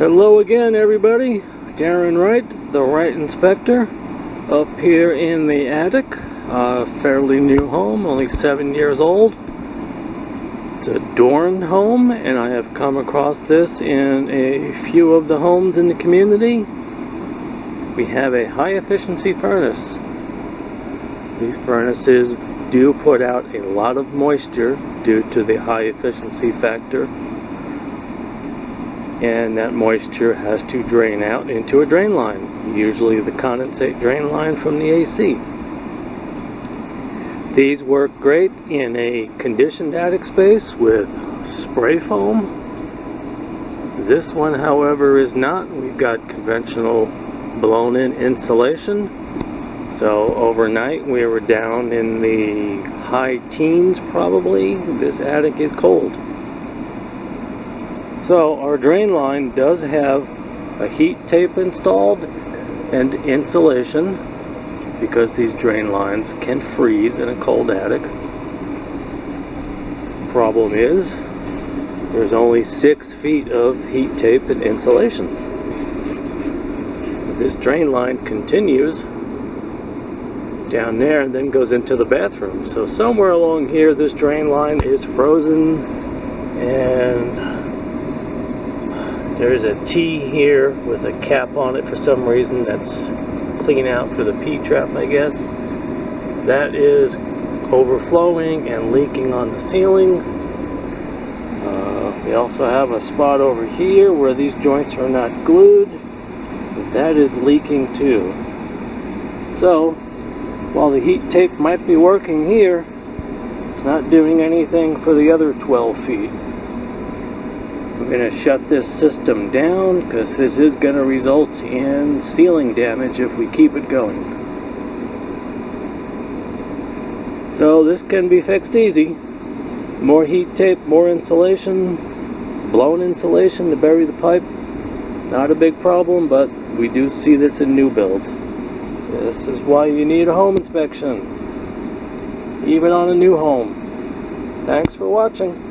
Hello again, everybody. Darren Wright, the Wright Inspector, up here in the attic. Fairly new home, only 7 years old. It's a Dorn home, and I have come across this in a few of the homes in the community. We have a high efficiency furnace. These furnaces do put out a lot of moisture due to the high efficiency factor, and that moisture has to drain out into a drain line, usually the condensate drain line from the AC. These work great in a conditioned attic space with spray foam. This one, however, is not. We've got conventional blown-in insulation. So overnight we were down in the high teens probably. This attic is cold. So our drain line does have a heat tape installed and insulation, because these drain lines can freeze in a cold attic. Problem is, there's only 6 feet of heat tape and insulation. This drain line continues down there and then goes into the bathroom. So somewhere along here this drain line is frozen, and there's a T here with a cap on it for some reason that's clean out for the P-trap, I guess. That is overflowing and leaking on the ceiling. We also have a spot over here where these joints are not glued. That is leaking too. So while the heat tape might be working here, it's not doing anything for the other 12 feet. We're going to shut this system down because this is going to result in ceiling damage if we keep it going. So this can be fixed easy. More heat tape, more insulation, blown insulation to bury the pipe. Not a big problem, but we do see this in new builds. This is why you need a home inspection, even on a new home. Thanks for watching.